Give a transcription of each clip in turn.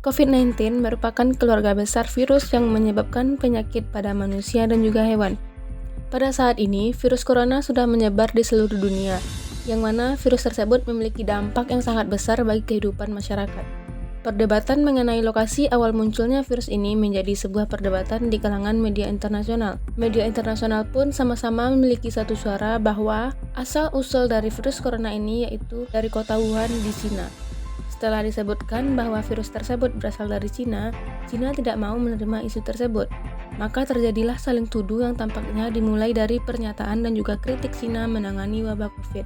COVID-19 merupakan keluarga besar virus yang menyebabkan penyakit pada manusia dan juga hewan. Pada saat ini, virus corona sudah menyebar di seluruh dunia, yang mana virus tersebut memiliki dampak yang sangat besar bagi kehidupan masyarakat. Perdebatan mengenai lokasi awal munculnya virus ini menjadi sebuah perdebatan di kalangan media internasional. Media internasional pun sama-sama memiliki satu suara bahwa asal-usul dari virus corona ini yaitu dari kota Wuhan di Cina. Setelah disebutkan bahwa virus tersebut berasal dari Cina, Cina tidak mau menerima isu tersebut. Maka terjadilah saling tuduh yang tampaknya dimulai dari pernyataan dan juga kritik Cina menangani wabah COVID.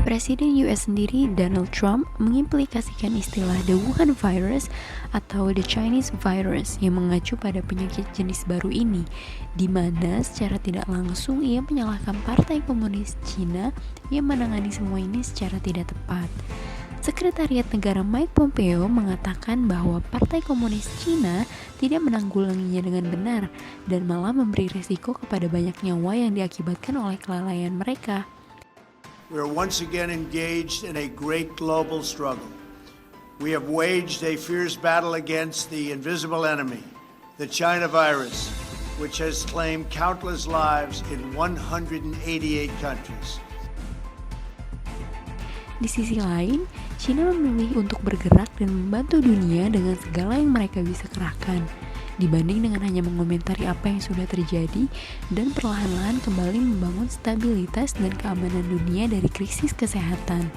Presiden US sendiri, Donald Trump, mengimplikasikan istilah The Wuhan Virus atau The Chinese Virus yang mengacu pada penyakit jenis baru ini, di mana secara tidak langsung ia menyalahkan Partai Komunis Cina yang menangani semua ini secara tidak tepat. Sekretariat Negara Mike Pompeo mengatakan bahwa Partai Komunis Cina tidak menanggulanginya dengan benar dan malah memberi risiko kepada banyak nyawa yang diakibatkan oleh kelalaian mereka. We are once again engaged in a great global struggle. We have waged a fierce battle against the invisible enemy, the China virus, which has claimed countless lives in 188 countries. Di sisi lain, China memilih untuk bergerak dan membantu dunia dengan segala yang mereka bisa kerahkan, dibanding dengan hanya mengomentari apa yang sudah terjadi dan perlahan-lahan kembali membangun stabilitas dan keamanan dunia dari krisis kesehatan.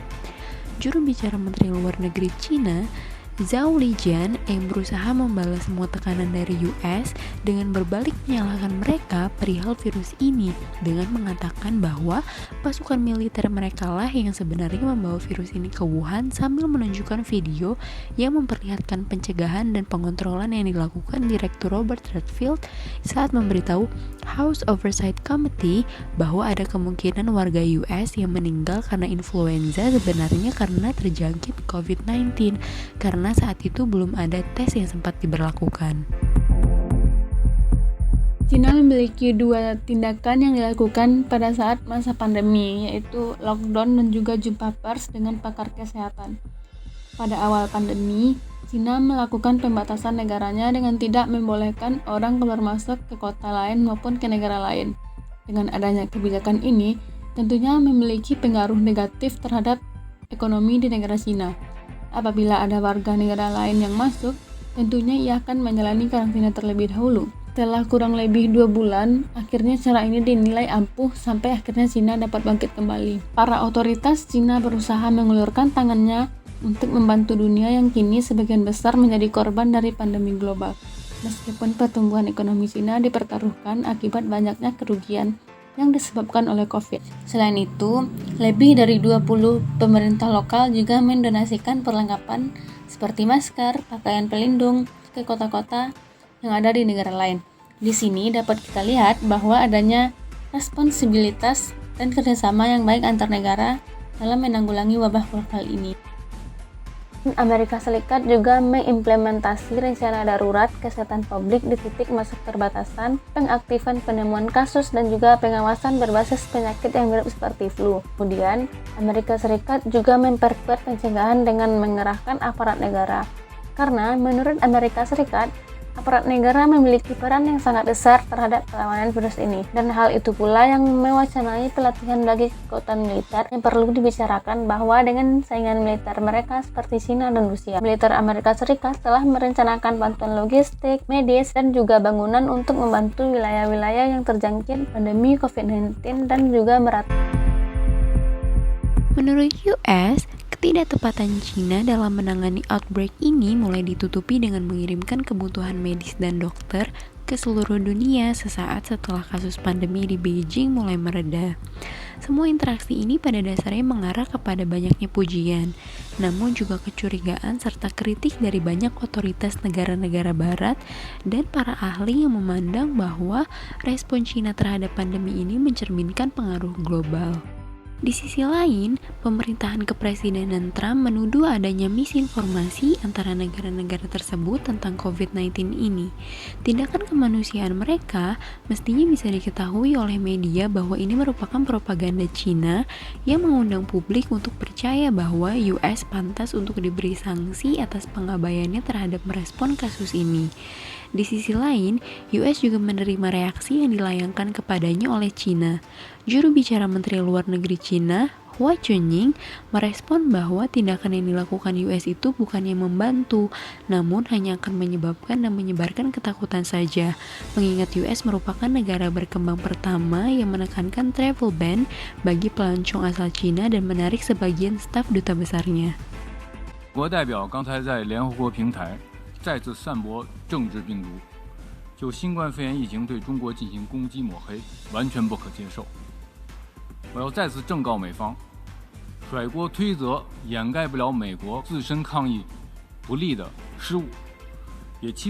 Juru bicara Menteri Luar Negeri China, Zhao Lijian, yang berusaha membalas semua tekanan dari US dengan berbalik menyalahkan mereka perihal virus ini dengan mengatakan bahwa pasukan militer mereka lah yang sebenarnya membawa virus ini ke Wuhan sambil menunjukkan video yang memperlihatkan pencegahan dan pengontrolan yang dilakukan Direktur Robert Redfield saat memberitahu House Oversight Committee bahwa ada kemungkinan warga US yang meninggal karena influenza sebenarnya karena terjangkit COVID-19 karena saat itu belum ada tes yang sempat diberlakukan. Cina memiliki dua tindakan yang dilakukan pada saat masa pandemi, yaitu lockdown dan juga jumpa pers dengan pakar kesehatan. Pada awal pandemi, Cina melakukan pembatasan negaranya dengan tidak membolehkan orang keluar masuk ke kota lain maupun ke negara lain. Dengan adanya kebijakan ini, tentunya memiliki pengaruh negatif terhadap ekonomi di negara Cina. Apabila ada warga negara lain yang masuk, tentunya ia akan menjalani karantina terlebih dahulu. Setelah kurang lebih 2 bulan, akhirnya cara ini dinilai ampuh sampai akhirnya Cina dapat bangkit kembali. Para otoritas Cina berusaha mengulurkan tangannya untuk membantu dunia yang kini sebagian besar menjadi korban dari pandemi global. Meskipun pertumbuhan ekonomi Cina dipertaruhkan akibat banyaknya kerugian yang disebabkan oleh COVID. Selain itu, lebih dari 20 pemerintah lokal juga mendonasikan perlengkapan seperti masker, pakaian pelindung ke kota-kota yang ada di negara lain. Di sini dapat kita lihat bahwa adanya responsibilitas dan kerjasama yang baik antar negara dalam menanggulangi wabah global ini. Amerika Serikat juga mengimplementasi rencana darurat kesehatan publik di titik masuk perbatasan, pengaktifan penemuan kasus, dan juga pengawasan berbasis penyakit yang mirip seperti flu. Kemudian, Amerika Serikat juga memperkuat pencegahan dengan mengerahkan aparat negara. Karena menurut Amerika Serikat, aparat negara memiliki peran yang sangat besar terhadap perlawanan virus ini, dan hal itu pula yang mewacanai pelatihan bagi kekuatan militer yang perlu dibicarakan bahwa dengan saingan militer mereka seperti China dan Rusia, militer Amerika Serikat telah merencanakan bantuan logistik, medis, dan juga bangunan untuk membantu wilayah-wilayah yang terjangkit pandemi COVID-19 dan juga merata. Menurut US, ketidaktepatan Cina dalam menangani outbreak ini mulai ditutupi dengan mengirimkan kebutuhan medis dan dokter ke seluruh dunia sesaat setelah kasus pandemi di Beijing mulai mereda. Semua interaksi ini pada dasarnya mengarah kepada banyaknya pujian, namun juga kecurigaan serta kritik dari banyak otoritas negara-negara barat dan para ahli yang memandang bahwa respon Cina terhadap pandemi ini mencerminkan pengaruh global. Di sisi lain, pemerintahan kepresidenan Trump menuduh adanya misinformasi antara negara-negara tersebut tentang COVID-19 ini. Tindakan kemanusiaan mereka mestinya bisa diketahui oleh media bahwa ini merupakan propaganda Cina yang mengundang publik untuk percaya bahwa US pantas untuk diberi sanksi atas pengabaiannya terhadap merespon kasus ini. Di sisi lain, US juga menerima reaksi yang dilayangkan kepadanya oleh Cina. Juru bicara Menteri Luar Negeri Cina, Hua Chunying, merespon bahwa tindakan yang dilakukan US itu bukannya membantu, namun hanya akan menyebabkan dan menyebarkan ketakutan saja, mengingat US merupakan negara berkembang pertama yang menekankan travel ban bagi pelancong asal Cina dan menarik sebagian staf duta besarnya. 国代表刚才在联合国平台再次散播政治病毒，就新冠肺炎疫情对中国进行攻击抹黑，完全不可接受。我要再次正告美方，甩锅推责掩盖不了美国自身抗疫不力的失误，也期。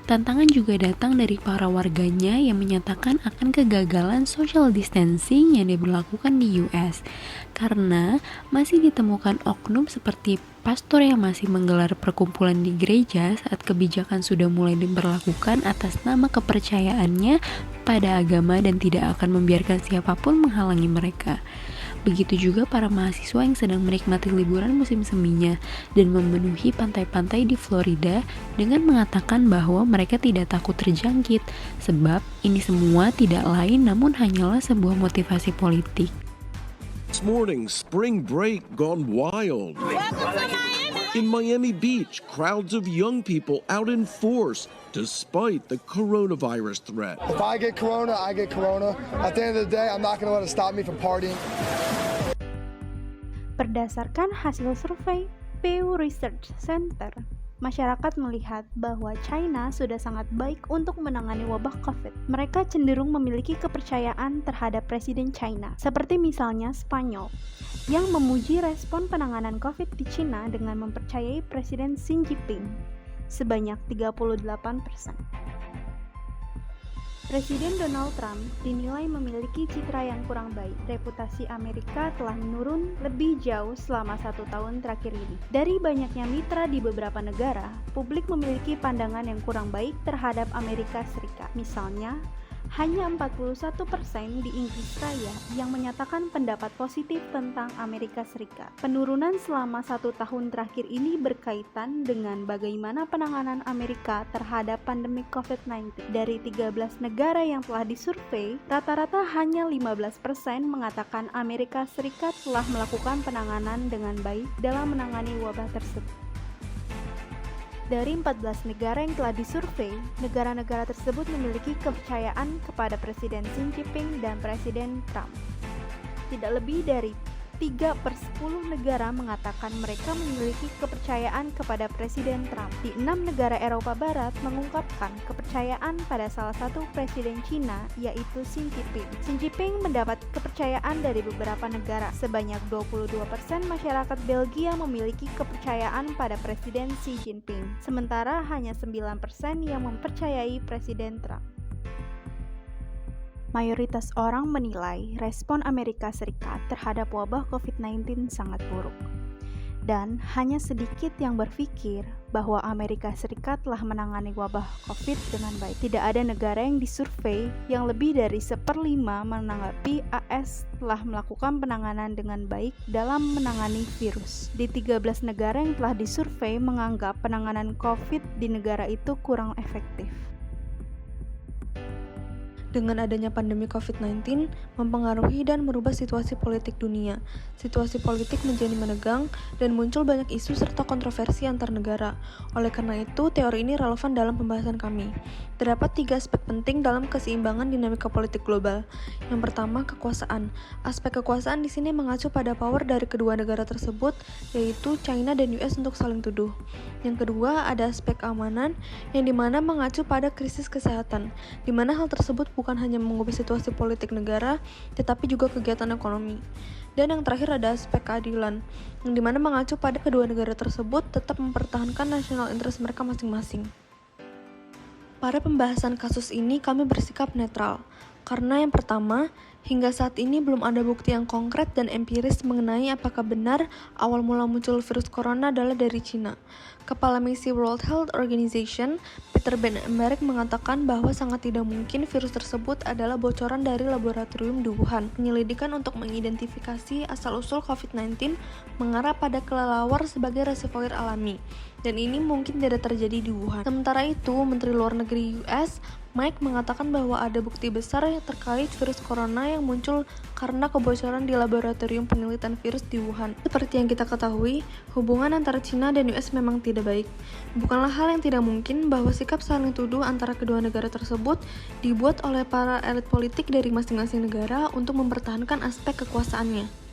Tantangan juga datang dari para warganya yang menyatakan akan kegagalan social distancing yang diberlakukan di US karena masih ditemukan oknum seperti pastor yang masih menggelar perkumpulan di gereja saat kebijakan sudah mulai diberlakukan atas nama kepercayaannya pada agama dan tidak akan membiarkan siapapun menghalangi mereka. Begitu juga para mahasiswa yang sedang menikmati liburan musim seminya dan memenuhi pantai-pantai di Florida dengan mengatakan bahwa mereka tidak takut terjangkit, sebab ini semua tidak lain namun hanyalah sebuah motivasi politik. This morning, spring break gone wild. In Miami Beach, crowds of young people out in force despite the coronavirus threat. If I get corona, I get corona. At the end of the day, I'm not going to let it stop me from partying. Berdasarkan hasil survei Pew Research Center, masyarakat melihat bahwa China sudah sangat baik untuk menangani wabah COVID. Mereka cenderung memiliki kepercayaan terhadap Presiden China, seperti misalnya Spanyol, yang memuji respon penanganan COVID di China dengan mempercayai Presiden Xi Jinping sebanyak 38%. Presiden Donald Trump dinilai memiliki citra yang kurang baik. Reputasi Amerika telah menurun lebih jauh selama 1 tahun terakhir ini. Dari banyaknya mitra di beberapa negara, publik memiliki pandangan yang kurang baik terhadap Amerika Serikat. Misalnya, hanya 41% di Inggris Raya yang menyatakan pendapat positif tentang Amerika Serikat. Penurunan selama 1 tahun terakhir ini berkaitan dengan bagaimana penanganan Amerika terhadap pandemi COVID-19. Dari 13 negara yang telah disurvei, rata-rata hanya 15% mengatakan Amerika Serikat telah melakukan penanganan dengan baik dalam menangani wabah tersebut. Dari 14 negara yang telah disurvei, negara-negara tersebut memiliki kepercayaan kepada Presiden Xi Jinping dan Presiden Trump. Tidak lebih dari 3/10 negara mengatakan mereka memiliki kepercayaan kepada Presiden Trump. Di 6 negara Eropa Barat mengungkapkan kepercayaan pada salah satu Presiden Cina, yaitu Xi Jinping. Xi Jinping mendapat kepercayaan dari beberapa negara. Sebanyak 22% masyarakat Belgia memiliki kepercayaan pada Presiden Xi Jinping, sementara hanya 9% yang mempercayai Presiden Trump. Mayoritas orang menilai respon Amerika Serikat terhadap wabah COVID-19 sangat buruk. Dan hanya sedikit yang berpikir bahwa Amerika Serikat telah menangani wabah COVID dengan baik. Tidak ada negara yang disurvei yang lebih dari 1/5 menanggapi AS telah melakukan penanganan dengan baik dalam menangani virus. Di 13 negara yang telah disurvei menganggap penanganan COVID di negara itu kurang efektif. Dengan adanya pandemi COVID-19 mempengaruhi dan merubah situasi politik dunia. Situasi politik menjadi menegang dan muncul banyak isu serta kontroversi antar negara. Oleh karena itu, teori ini relevan dalam pembahasan kami. Terdapat 3 aspek penting dalam keseimbangan dinamika politik global. Yang pertama, kekuasaan. Aspek kekuasaan di sini mengacu pada power dari kedua negara tersebut, yaitu China dan US untuk saling tuduh. Yang kedua, ada aspek keamanan, yang dimana mengacu pada krisis kesehatan, dimana hal tersebut bukan hanya mengubah situasi politik negara, tetapi juga kegiatan ekonomi. Dan yang terakhir ada aspek keadilan, yang dimana mengacu pada kedua negara tersebut tetap mempertahankan national interest mereka masing-masing. Pada pembahasan kasus ini kami bersikap netral. Karena yang pertama, hingga saat ini belum ada bukti yang konkret dan empiris mengenai apakah benar awal mula muncul virus corona adalah dari Cina. Kepala Misi World Health Organization, Peter Ben-Embarek mengatakan bahwa sangat tidak mungkin virus tersebut adalah bocoran dari laboratorium di Wuhan. Penyelidikan untuk mengidentifikasi asal-usul COVID-19 mengarah pada kelelawar sebagai reservoir alami, dan ini mungkin tidak terjadi di Wuhan. Sementara itu, Menteri Luar Negeri US, Mike mengatakan bahwa ada bukti besar terkait virus corona yang muncul karena kebocoran di laboratorium penelitian virus di Wuhan. Seperti yang kita ketahui, hubungan antara China dan US memang tidak baik. Bukanlah hal yang tidak mungkin bahwa sikap saling tuduh antara kedua negara tersebut dibuat oleh para elit politik dari masing-masing negara untuk mempertahankan aspek kekuasaannya.